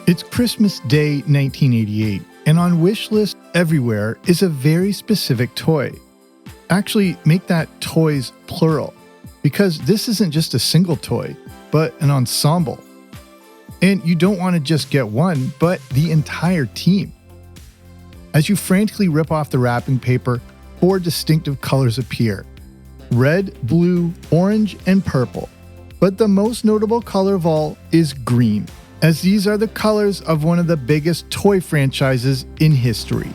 It's Christmas Day 1988, and on wish list everywhere is a very specific toy. Actually, make that toys plural, because this isn't just a single toy, but an ensemble. And you don't want to just get one, but the entire team. As you frantically rip off the wrapping paper, 4 distinctive colors appear: red, blue, orange, and purple. But the most notable color of all is green, as these are the colors of one of the biggest toy franchises in history.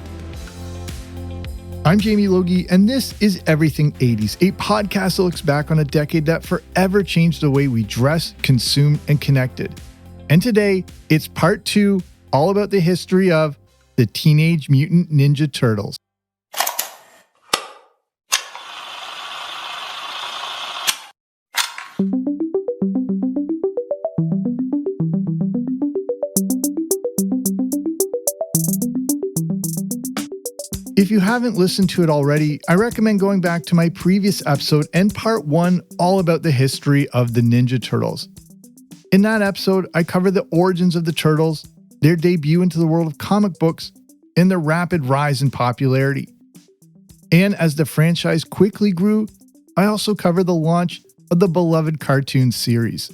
I'm Jamie Logie, and this is Everything 80s, a podcast that looks back on a decade that forever changed the way we dress, consume, and connected. And today, it's part 2, all about the history of the Teenage Mutant Ninja Turtles. If you haven't listened to it already, I recommend going back to my previous episode and part 1 all about the history of the Ninja Turtles. In that episode, I cover the origins of the Turtles, their debut into the world of comic books, and their rapid rise in popularity. And as the franchise quickly grew, I also cover the launch of the beloved cartoon series.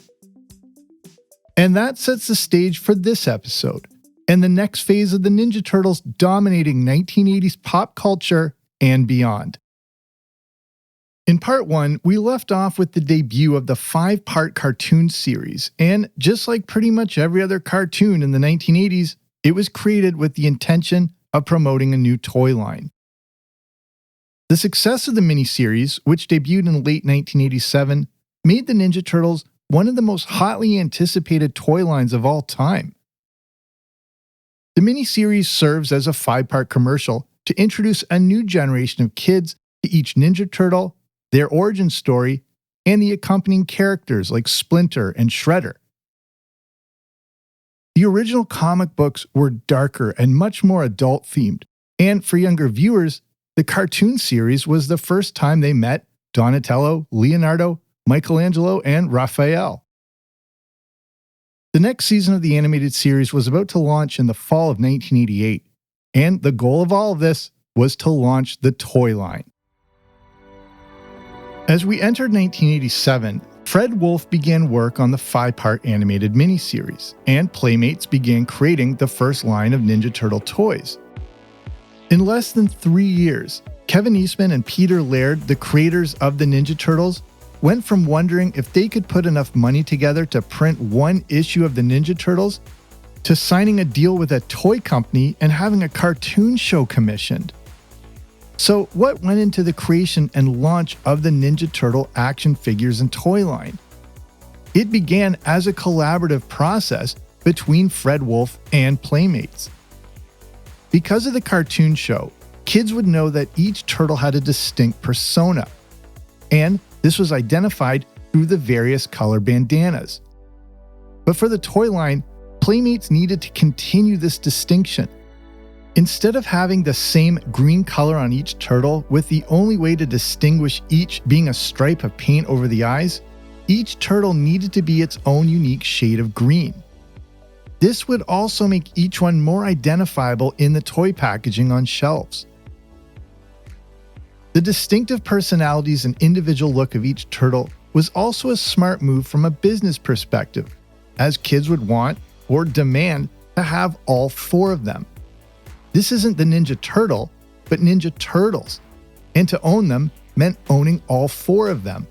And that sets the stage for this episode, and the next phase of the Ninja Turtles dominating 1980s pop culture and beyond. In part 1, we left off with the debut of the 5-part cartoon series, and just like pretty much every other cartoon in the 1980s, it was created with the intention of promoting a new toy line. The success of the miniseries, which debuted in late 1987, made the Ninja Turtles one of the most hotly anticipated toy lines of all time. The miniseries serves as a 5-part commercial to introduce a new generation of kids to each Ninja Turtle, their origin story, and the accompanying characters like Splinter and Shredder. The original comic books were darker and much more adult-themed, and for younger viewers, the cartoon series was the first time they met Donatello, Leonardo, Michelangelo, and Raphael. The next season of the animated series was about to launch in the fall of 1988, and the goal of all of this was to launch the toy line. As we entered 1987, Fred Wolf began work on the 5-part animated miniseries, and Playmates began creating the first line of Ninja Turtle toys. In less than 3 years, Kevin Eastman and Peter Laird, the creators of the Ninja Turtles, went from wondering if they could put enough money together to print one issue of the Ninja Turtles to signing a deal with a toy company and having a cartoon show commissioned. So what went into the creation and launch of the Ninja Turtle action figures and toy line? It began as a collaborative process between Fred Wolf and Playmates. Because of the cartoon show, kids would know that each turtle had a distinct persona, and this was identified through the various color bandanas. But for the toy line, Playmates needed to continue this distinction. Instead of having the same green color on each turtle, with the only way to distinguish each being a stripe of paint over the eyes, each turtle needed to be its own unique shade of green. This would also make each one more identifiable in the toy packaging on shelves. The distinctive personalities and individual look of each turtle was also a smart move from a business perspective, as kids would want or demand to have all 4 of them. This isn't the Ninja Turtle, but Ninja Turtles, and to own them meant owning all 4 of them.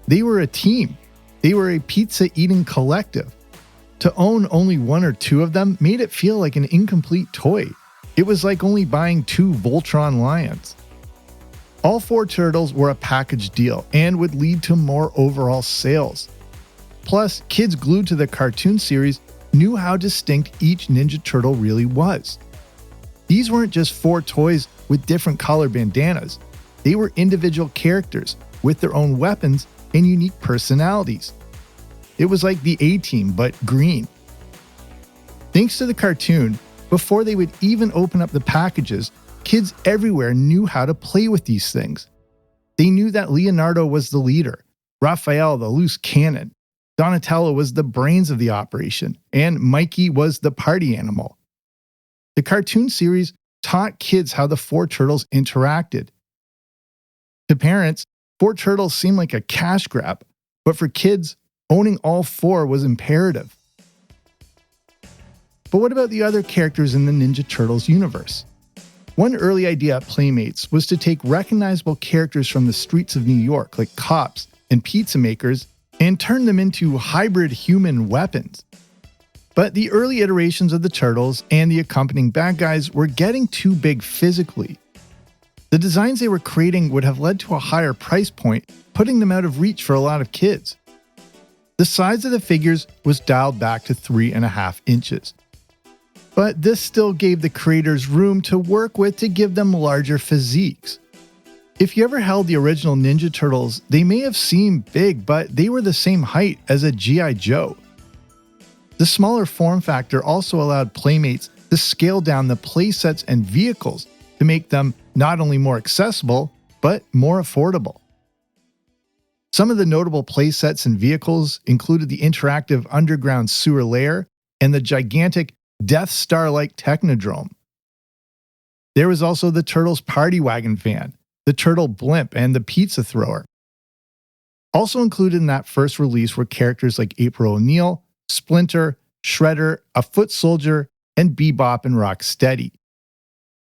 They were a team. They were a pizza-eating collective. To own only 1 or 2 of them made it feel like an incomplete toy. It was like only buying 2 Voltron lions. All 4 turtles were a package deal and would lead to more overall sales. Plus, kids glued to the cartoon series knew how distinct each Ninja Turtle really was. These weren't just 4 toys with different color bandanas. They were individual characters with their own weapons and unique personalities. It was like the A-Team, but green. Thanks to the cartoon, before they would even open up the packages, kids everywhere knew how to play with these things. They knew that Leonardo was the leader, Raphael the loose cannon, Donatello was the brains of the operation, and Mikey was the party animal. The cartoon series taught kids how the four turtles interacted. To parents, four turtles seemed like a cash grab, but for kids, owning all four was imperative. But what about the other characters in the Ninja Turtles universe? One early idea at Playmates was to take recognizable characters from the streets of New York, like cops and pizza makers, and turn them into hybrid human weapons. But the early iterations of the Turtles and the accompanying bad guys were getting too big physically. The designs they were creating would have led to a higher price point, putting them out of reach for a lot of kids. The size of the figures was dialed back to 3.5 inches. But this still gave the creators room to work with to give them larger physiques. If you ever held the original Ninja Turtles, they may have seemed big, but they were the same height as a G.I. Joe. The smaller form factor also allowed Playmates to scale down the playsets and vehicles to make them not only more accessible, but more affordable. Some of the notable playsets and vehicles included the interactive underground sewer lair and the gigantic Death Star-like Technodrome. There was also the Turtles Party Wagon van, the Turtle Blimp, and the Pizza Thrower. Also included in that first release were characters like April O'Neil, Splinter, Shredder, a Foot Soldier, and Bebop and Rocksteady.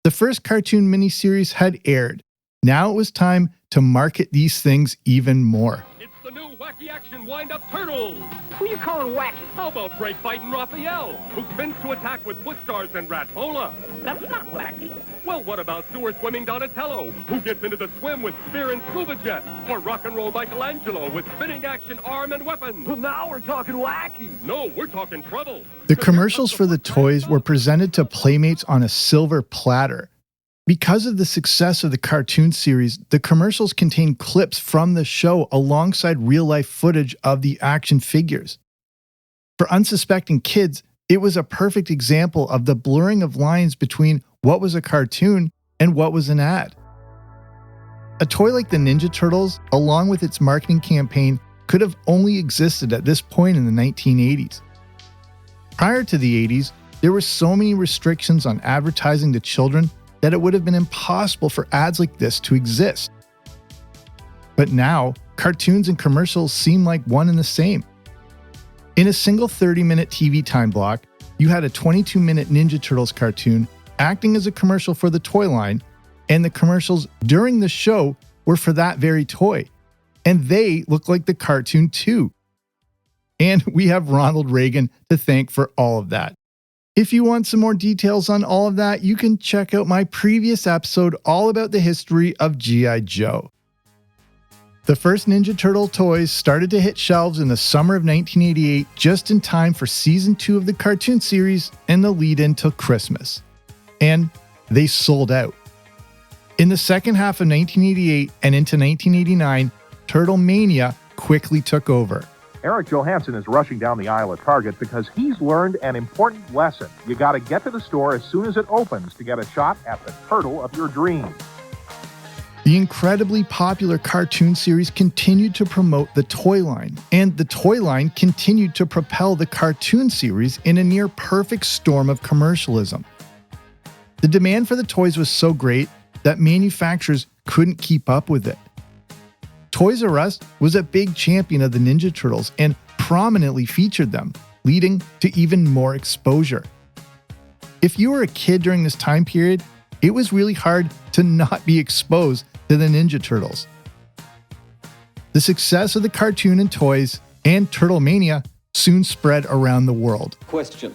The first cartoon miniseries had aired. Now it was time to market these things even more. It's the new wacky action wind-up turtles! Who you calling wacky? How about break fighting Raphael, who spins to attack with foot stars and Ratola? That's not wacky. Well, what about sewer swimming Donatello, who gets into the swim with spear and scuba jet? Or rock and roll Michelangelo with spinning action arm and weapons? Well, now we're talking wacky. No, we're talking trouble. The commercials for the toys were presented to Playmates on a silver platter. Because of the success of the cartoon series, the commercials contained clips from the show alongside real-life footage of the action figures. For unsuspecting kids, it was a perfect example of the blurring of lines between what was a cartoon and what was an ad. A toy like the Ninja Turtles, along with its marketing campaign, could have only existed at this point in the 1980s. Prior to the 80s, there were so many restrictions on advertising to children that it would have been impossible for ads like this to exist. But now, cartoons and commercials seem like one and the same. In a single 30-minute TV time block, you had a 22-minute Ninja Turtles cartoon acting as a commercial for the toy line, and the commercials during the show were for that very toy. And they look like the cartoon too. And we have Ronald Reagan to thank for all of that. If you want some more details on all of that, you can check out my previous episode all about the history of G.I. Joe. The first Ninja Turtle toys started to hit shelves in the summer of 1988, just in time for season 2 of the cartoon series and the lead-in till Christmas. And they sold out. In the second half of 1988 and into 1989, Turtlemania quickly took over. Eric Johansson is rushing down the aisle at Target because he's learned an important lesson. You got to get to the store as soon as it opens to get a shot at the turtle of your dreams. The incredibly popular cartoon series continued to promote the toy line, and the toy line continued to propel the cartoon series in a near-perfect storm of commercialism. The demand for the toys was so great that manufacturers couldn't keep up with it. Toys R Us was a big champion of the Ninja Turtles and prominently featured them, leading to even more exposure. If you were a kid during this time period, it was really hard to not be exposed to the Ninja Turtles. The success of the cartoon and toys and Turtlemania soon spread around the world. Question: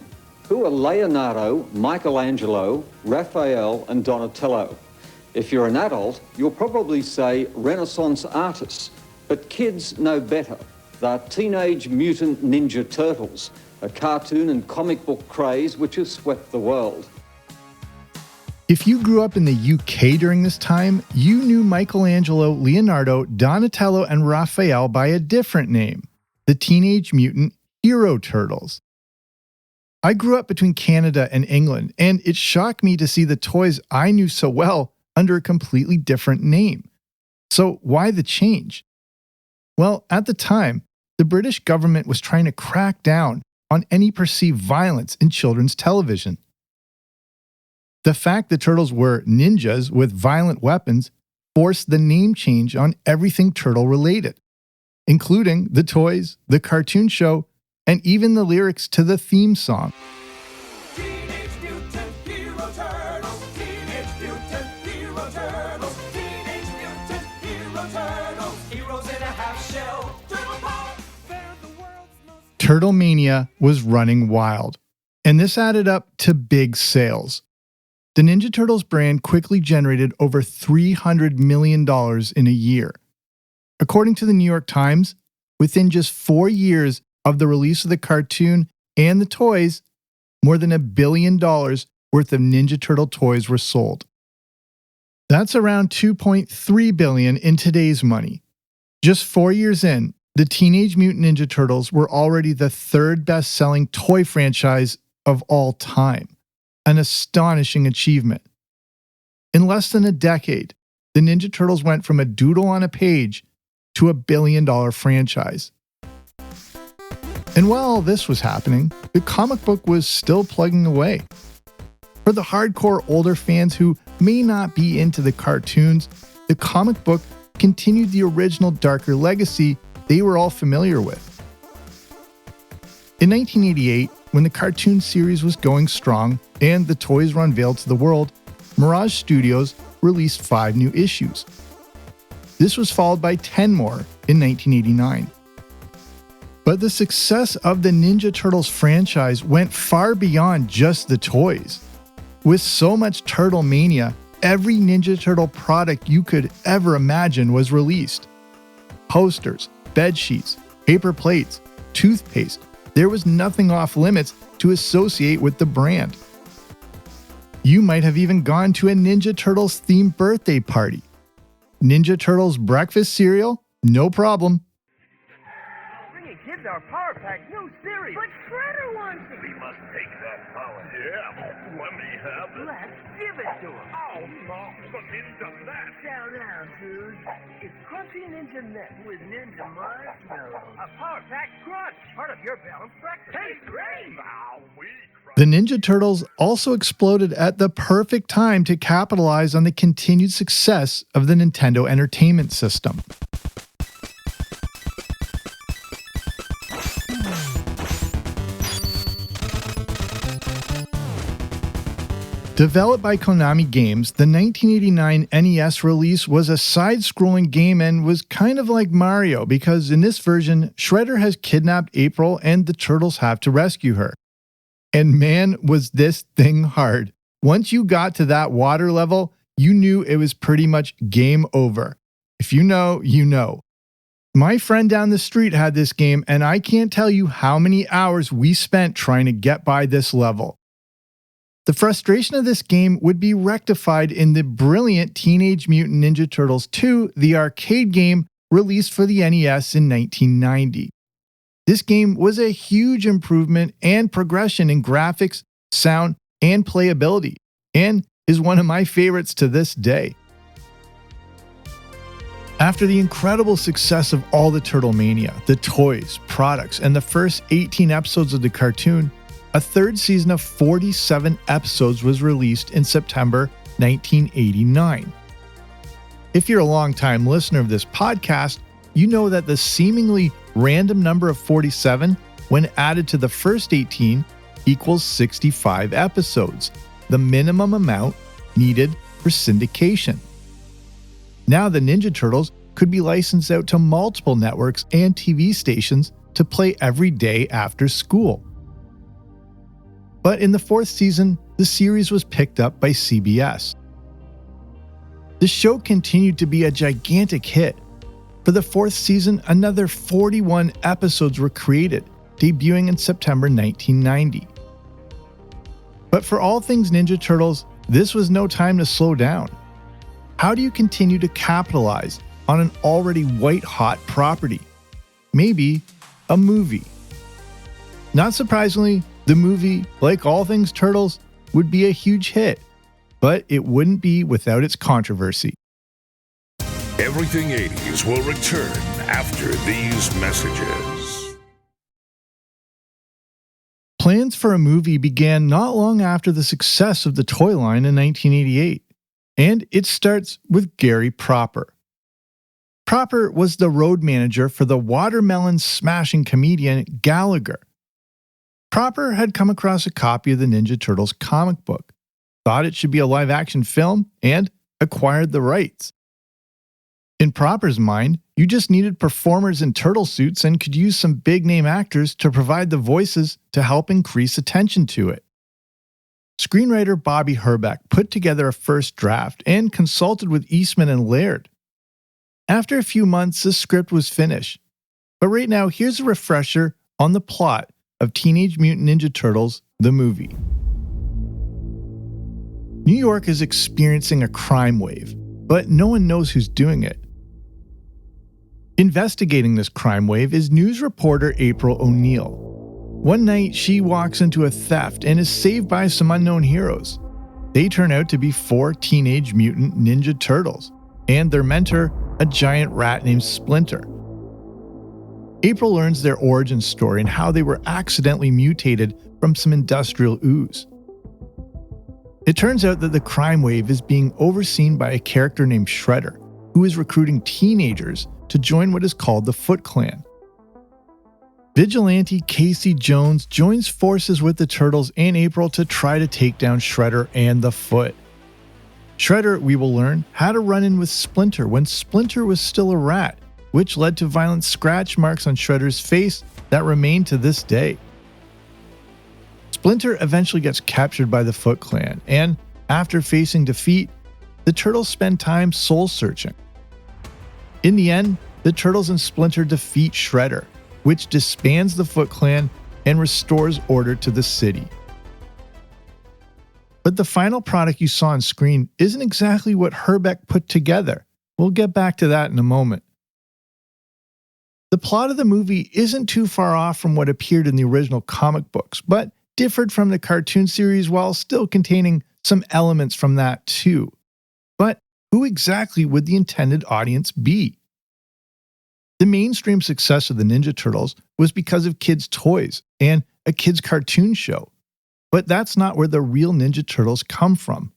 who are Leonardo, Michelangelo, Raphael, and Donatello? If you're an adult, you'll probably say Renaissance artists, but kids know better. They're Teenage Mutant Ninja Turtles, a cartoon and comic book craze which has swept the world. If you grew up in the UK during this time, you knew Michelangelo, Leonardo, Donatello, and Raphael by a different name, the Teenage Mutant Hero Turtles. I grew up between Canada and England, and it shocked me to see the toys I knew so well under a completely different name. So why the change? Well, at the time, the British government was trying to crack down on any perceived violence in children's television. The fact the turtles were ninjas with violent weapons forced the name change on everything turtle related, including the toys, the cartoon show, and even the lyrics to the theme song. Teenage Mutant Hero Turtles, Teenage Mutant Hero Turtles, Teenage Mutant Hero Turtles, heroes in a half shell, turtle power, they're the world's most... Turtlemania was running wild, and this added up to big sales. The Ninja Turtles brand quickly generated over $300 million in a year. According to the New York Times, within just 4 years of the release of the cartoon and the toys, more than $1 billion worth of Ninja Turtle toys were sold. That's around $2.3 billion in today's money. Just 4 years in, the Teenage Mutant Ninja Turtles were already the third best-selling toy franchise of all time. An astonishing achievement. In less than a decade, the Ninja Turtles went from a doodle on a page to a $1 billion franchise. And while all this was happening, the comic book was still plugging away. For the hardcore older fans who may not be into the cartoons, the comic book continued the original darker legacy they were all familiar with. In 1988, when the cartoon series was going strong and the toys were unveiled to the world, Mirage Studios released 5 new issues. This was followed by 10 more in 1989. But the success of the Ninja Turtles franchise went far beyond just the toys. With so much Turtlemania, every Ninja Turtle product you could ever imagine was released. Posters, bed sheets, paper plates, toothpaste. There was nothing off limits to associate with the brand. You might have even gone to a Ninja Turtles themed birthday party. Ninja Turtles breakfast cereal? No problem. Bringing kids our Power Pack new series. But Shredder wants it. We must take that power. Yeah, let me have it. Let's give it to him. Oh, no, the ninja net. Down, down, dude. It's Crunchy Ninja Net with Ninja Marshmallow. A Power Pack Crunch. Part of your balanced breakfast. Tastes great. Wow, we The Ninja Turtles also exploded at the perfect time to capitalize on the continued success of the Nintendo Entertainment System. Developed by Konami Games, the 1989 NES release was a side-scrolling game and was kind of like Mario because in this version, Shredder has kidnapped April and the Turtles have to rescue her. And man, was this thing hard. Once you got to that water level, you knew it was pretty much game over. If you know, you know. My friend down the street had this game and I can't tell you how many hours we spent trying to get by this level. The frustration of this game would be rectified in the brilliant Teenage Mutant Ninja Turtles 2, the arcade game released for the NES in 1990. This game was a huge improvement and progression in graphics, sound, and playability, and is one of my favorites to this day. After the incredible success of all the Turtlemania, the toys, products, and the first 18 episodes of the cartoon, a third season of 47 episodes was released in September 1989. If you're a longtime listener of this podcast, you know that the seemingly random number of 47, when added to the first 18, equals 65 episodes, the minimum amount needed for syndication. Now the Ninja Turtles could be licensed out to multiple networks and TV stations to play every day after school. But in the 4th season, the series was picked up by CBS. The show continued to be a gigantic hit. For the 4th season, another 41 episodes were created, debuting in September 1990. But for all things Ninja Turtles, this was no time to slow down. How do you continue to capitalize on an already white-hot property? Maybe a movie. Not surprisingly, the movie, like all things Turtles, would be a huge hit, but it wouldn't be without its controversy. Everything 80s will return after these messages. Plans for a movie began not long after the success of the toy line in 1988, and it starts with Gary Proper. Proper was the road manager for the watermelon-smashing comedian Gallagher. Proper had come across a copy of the Ninja Turtles comic book, thought it should be a live-action film, and acquired the rights. In Proper's mind, you just needed performers in turtle suits and could use some big-name actors to provide the voices to help increase attention to it. Screenwriter Bobby Herbeck put together a first draft and consulted with Eastman and Laird. After a few months, the script was finished. But right now, here's a refresher on the plot of Teenage Mutant Ninja Turtles, the movie. New York is experiencing a crime wave, but no one knows who's doing it. Investigating this crime wave is news reporter April O'Neil. One night, she walks into a theft and is saved by some unknown heroes. They turn out to be 4 Teenage Mutant Ninja Turtles, and their mentor, a giant rat named Splinter. April learns their origin story and how they were accidentally mutated from some industrial ooze. It turns out that the crime wave is being overseen by a character named Shredder, who is recruiting teenagers to join what is called the Foot Clan. Vigilante Casey Jones joins forces with the Turtles and April to try to take down Shredder and the Foot. Shredder, we will learn, had a run-in with Splinter when Splinter was still a rat, which led to violent scratch marks on Shredder's face that remain to this day. Splinter eventually gets captured by the Foot Clan, and after facing defeat, the Turtles spend time soul-searching. In the end, the Turtles and Splinter defeat Shredder, which disbands the Foot Clan and restores order to the city. But the final product you saw on screen isn't exactly what Herbeck put together. We'll get back to that in a moment. The plot of the movie isn't too far off from what appeared in the original comic books, but differed from the cartoon series while still containing some elements from that too. But who exactly would the intended audience be? The mainstream success of the Ninja Turtles was because of kids' toys and a kids' cartoon show. But that's not where the real Ninja Turtles come from.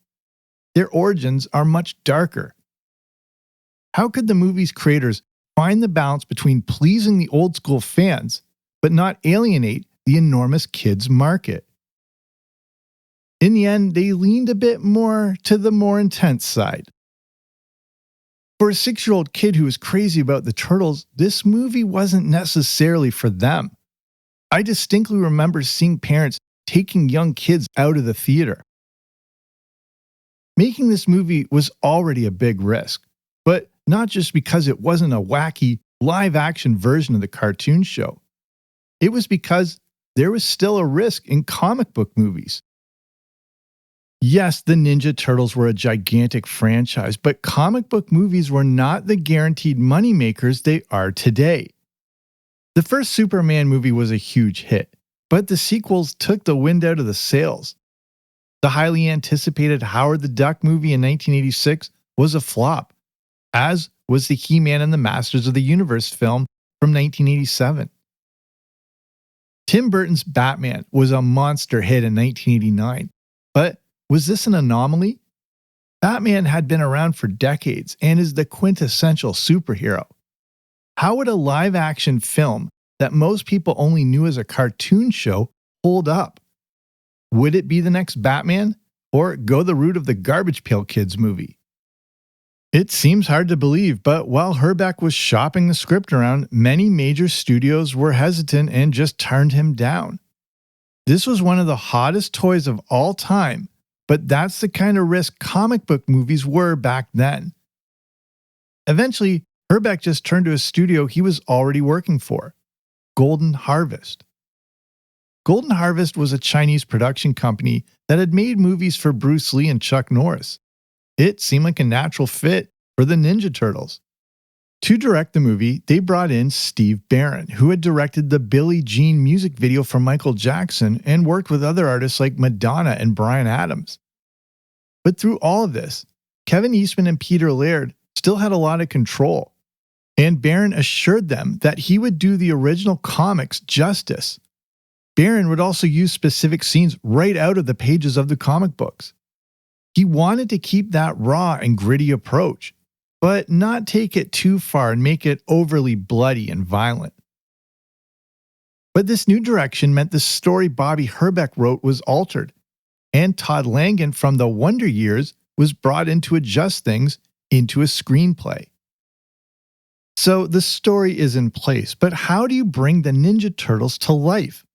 Their origins are much darker. How could the movie's creators find the balance between pleasing the old school fans, but not alienate the enormous kids market? In the end, they leaned a bit more to the more intense side. For a 6-year-old kid who was crazy about the Turtles, this movie wasn't necessarily for them. I distinctly remember seeing parents taking young kids out of the theater. Making this movie was already a big risk, but not just because it wasn't a wacky, live-action version of the cartoon show. It was because there was still a risk in comic book movies. Yes, the Ninja Turtles were a gigantic franchise, but comic book movies were not the guaranteed moneymakers they are today. The first Superman movie was a huge hit, but the sequels took the wind out of the sails. The highly anticipated Howard the Duck movie in 1986 was a flop, as was the He-Man and the Masters of the Universe film from 1987. Tim Burton's Batman was a monster hit in 1989, but was this an anomaly? Batman had been around for decades and is the quintessential superhero. How would a live-action film that most people only knew as a cartoon show hold up? Would it be the next Batman, or go the route of the Garbage Pail Kids movie? It seems hard to believe, but while Herbeck was shopping the script around, many major studios were hesitant and just turned him down. This was one of the hottest toys of all time, but that's the kind of risk comic book movies were back then. Eventually, Herbeck just turned to a studio he was already working for, Golden Harvest. Golden Harvest was a Chinese production company that had made movies for Bruce Lee and Chuck Norris. It seemed like a natural fit for the Ninja Turtles. To direct the movie, they brought in Steve Barron, who had directed the Billie Jean music video for Michael Jackson and worked with other artists like Madonna and Bryan Adams. But through all of this, Kevin Eastman and Peter Laird still had a lot of control, and Barron assured them that he would do the original comics justice. Barron would also use specific scenes right out of the pages of the comic books. He wanted to keep that raw and gritty approach, but not take it too far and make it overly bloody and violent. But this new direction meant the story Bobby Herbeck wrote was altered, and Todd Langen from the Wonder Years was brought in to adjust things into a screenplay. So the story is in place, but how do you bring the Ninja Turtles to life?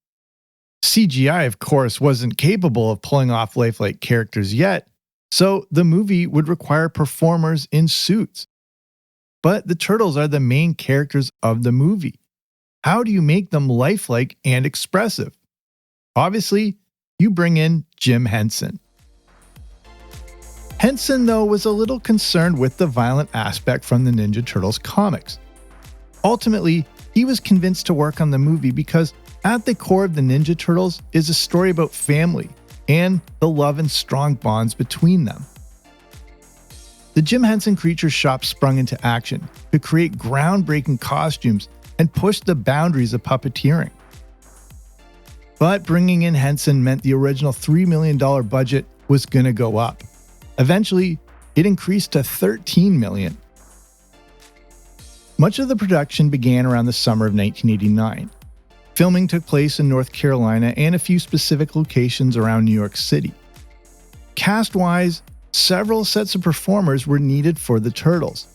CGI, of course, wasn't capable of pulling off lifelike characters yet, so the movie would require performers in suits. But the Turtles are the main characters of the movie. How do you make them lifelike and expressive? Obviously, you bring in Jim Henson. Henson, though, was a little concerned with the violent aspect from the Ninja Turtles comics. Ultimately, he was convinced to work on the movie because at the core of the Ninja Turtles is a story about family and the love and strong bonds between them. The Jim Henson Creature Shop sprung into action to create groundbreaking costumes and push the boundaries of puppeteering. But bringing in Henson meant the original $3 million budget was going to go up. Eventually, it increased to $13 million. Much of the production began around the summer of 1989. Filming took place in North Carolina and a few specific locations around New York City. Cast-wise, several sets of performers were needed for the Turtles.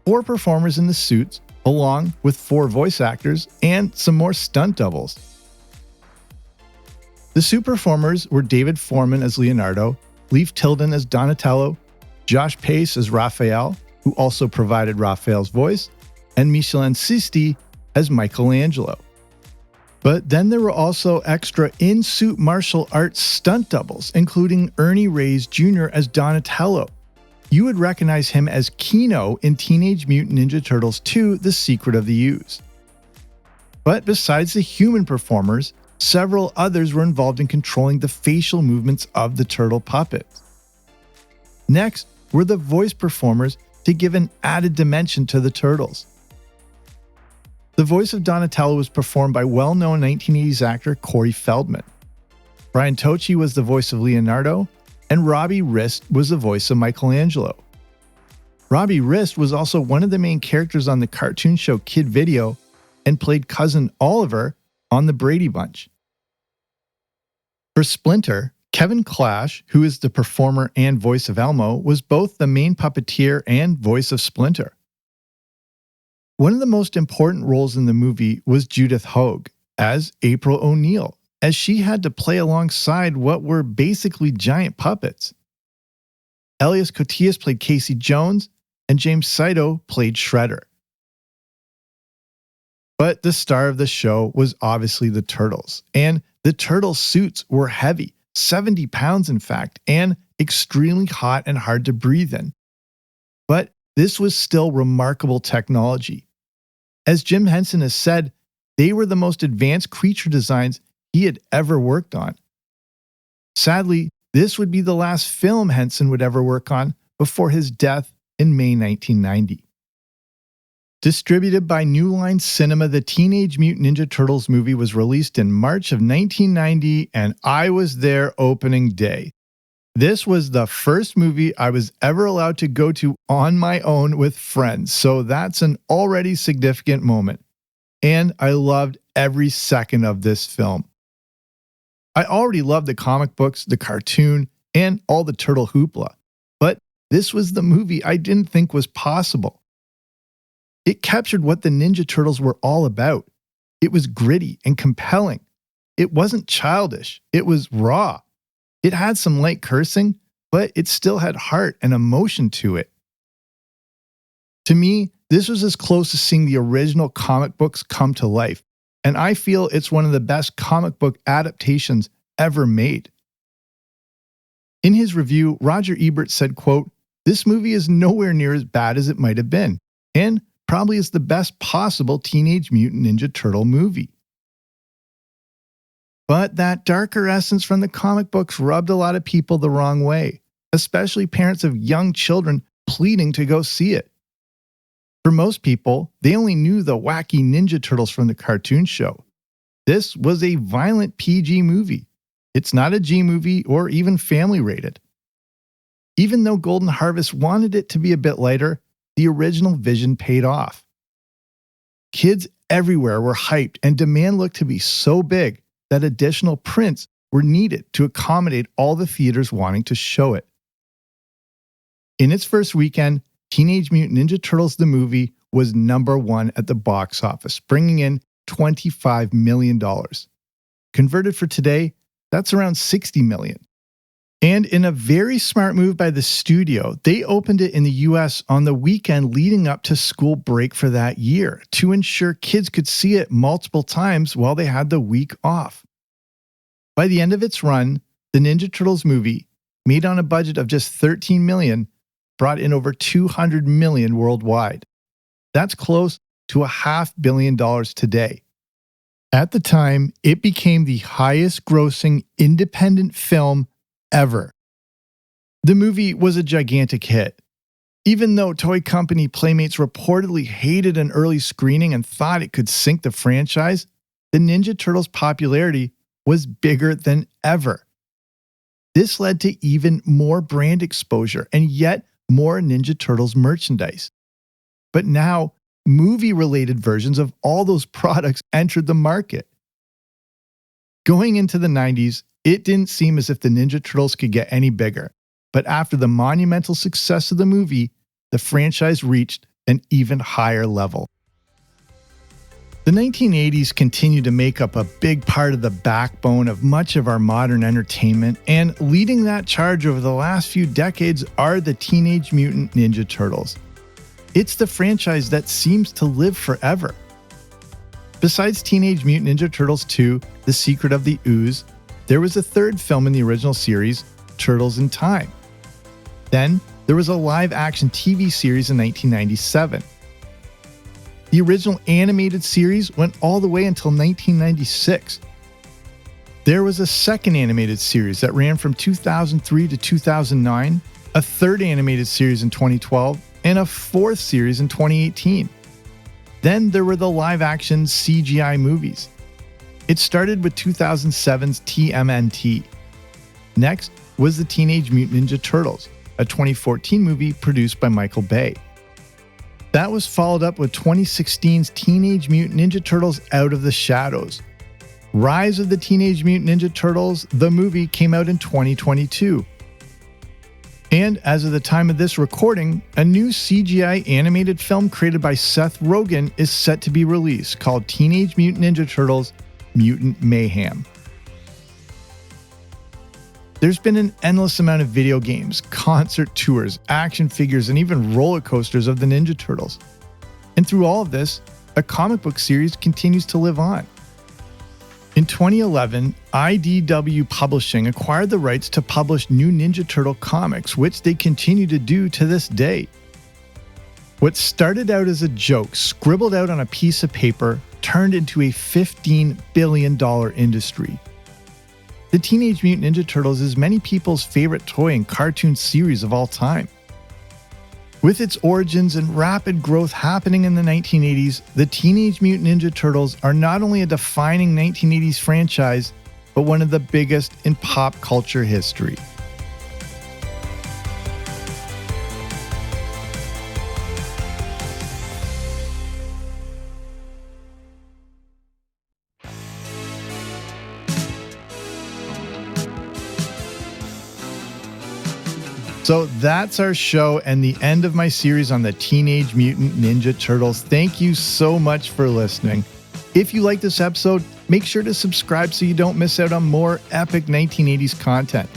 4 performers in the suits, along with 4 voice actors and some more stunt doubles. The suit performers were David Foreman as Leonardo, Leif Tilden as Donatello, Josh Pace as Raphael, who also provided Raphael's voice, and Michelin Sisti as Michelangelo. But then there were also extra in-suit martial arts stunt doubles, including Ernie Reyes Jr. as Donatello. You would recognize him as Keno in Teenage Mutant Ninja Turtles 2: The Secret of the Ooze. But besides the human performers, several others were involved in controlling the facial movements of the turtle puppets. Next were the voice performers to give an added dimension to the Turtles. The voice of Donatello was performed by well-known 1980s actor Corey Feldman. Brian Tochi was the voice of Leonardo, and Robbie Rist was the voice of Michelangelo. Robbie Rist was also one of the main characters on the cartoon show Kid Video and played Cousin Oliver on the Brady Bunch. For Splinter, Kevin Clash, who is the performer and voice of Elmo, was both the main puppeteer and voice of Splinter. One of the most important roles in the movie was Judith Hoag as April O'Neil, as she had to play alongside what were basically giant puppets. Elias Koteas played Casey Jones, and James Saito played Shredder. But the star of the show was obviously the Turtles, and the Turtle suits were heavy, 70 pounds in fact, and extremely hot and hard to breathe in. But this was still remarkable technology. As Jim Henson has said, they were the most advanced creature designs he had ever worked on. Sadly, this would be the last film Henson would ever work on before his death in May 1990. Distributed by New Line Cinema, the Teenage Mutant Ninja Turtles movie was released in March of 1990, and I was there opening day. This was the first movie I was ever allowed to go to on my own with friends, so that's an already significant moment. And I loved every second of this film. I already loved the comic books, the cartoon, and all the turtle hoopla, but this was the movie I didn't think was possible. It captured what the Ninja Turtles were all about. It was gritty and compelling. It wasn't childish. It was raw. It had some light cursing, but it still had heart and emotion to it. To me, this was as close to seeing the original comic books come to life, and I feel it's one of the best comic book adaptations ever made. In his review, Roger Ebert said, quote, "This movie is nowhere near as bad as it might have been, and probably is the best possible Teenage Mutant Ninja Turtle movie." But that darker essence from the comic books rubbed a lot of people the wrong way, especially parents of young children pleading to go see it. For most people, they only knew the wacky Ninja Turtles from the cartoon show. This was a violent PG movie. It's not a G movie or even family rated. Even though Golden Harvest wanted it to be a bit lighter, the original vision paid off. Kids everywhere were hyped, and demand looked to be so big that additional prints were needed to accommodate all the theaters wanting to show it. In its first weekend, Teenage Mutant Ninja Turtles the movie was #1 at the box office, bringing in $25 million. Converted for today, that's around $60 million. And in a very smart move by the studio, they opened it in the US on the weekend leading up to school break for that year to ensure kids could see it multiple times while they had the week off. By the end of its run, the Ninja Turtles movie, made on a budget of just $13 million, brought in over $200 million worldwide. That's close to $500 million today. At the time, it became the highest grossing independent film ever. The movie was a gigantic hit. Even though toy company Playmates reportedly hated an early screening and thought it could sink the franchise, the Ninja Turtles' popularity was bigger than ever. This led to even more brand exposure and yet more Ninja Turtles merchandise. But now, movie-related versions of all those products entered the market. Going into the 90s, it didn't seem as if the Ninja Turtles could get any bigger, but after the monumental success of the movie, the franchise reached an even higher level. The 1980s continue to make up a big part of the backbone of much of our modern entertainment, and leading that charge over the last few decades are the Teenage Mutant Ninja Turtles. It's the franchise that seems to live forever. Besides Teenage Mutant Ninja Turtles 2, The Secret of the Ooze, there was a third film in the original series, Turtles in Time. Then, there was a live-action TV series in 1997. The original animated series went all the way until 1996. There was a second animated series that ran from 2003 to 2009, a third animated series in 2012, and a fourth series in 2018. Then there were the live-action CGI movies. It started with 2007's TMNT. Next was the Teenage Mutant Ninja Turtles, a 2014 movie produced by Michael Bay. That was followed up with 2016's Teenage Mutant Ninja Turtles Out of the Shadows. Rise of the Teenage Mutant Ninja Turtles, the movie, came out in 2022. And as of the time of this recording, a new CGI animated film created by Seth Rogen is set to be released called Teenage Mutant Ninja Turtles Mutant Mayhem. There's been an endless amount of video games, concert tours, action figures, and even roller coasters of the Ninja Turtles. And through all of this, a comic book series continues to live on. In 2011, IDW Publishing acquired the rights to publish new Ninja Turtle comics, which they continue to do to this day. What started out as a joke scribbled out on a piece of paper turned into a $15 billion industry. The Teenage Mutant Ninja Turtles is many people's favorite toy and cartoon series of all time. With its origins and rapid growth happening in the 1980s, the Teenage Mutant Ninja Turtles are not only a defining 1980s franchise, but one of the biggest in pop culture history. So that's our show and the end of my series on the Teenage Mutant Ninja Turtles. Thank you so much for listening. If you like this episode, make sure to subscribe so you don't miss out on more epic 1980s content.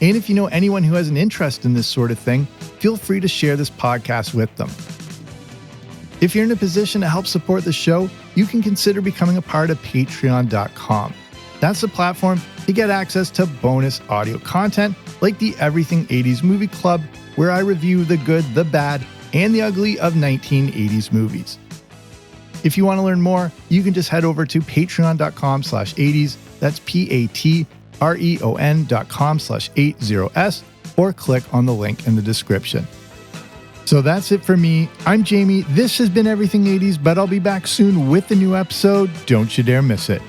And if you know anyone who has an interest in this sort of thing, feel free to share this podcast with them. If you're in a position to help support the show, you can consider becoming a part of patreon.com. That's the platform to get access to bonus audio content like the Everything 80s Movie Club, where I review the good, the bad, and the ugly of 1980s movies. If you want to learn more, you can just head over to patreon.com/80s, that's patreon.com/80s, or click on the link in the description. So that's it for me. I'm Jamie. This has been Everything 80s, but I'll be back soon with a new episode. Don't you dare miss it.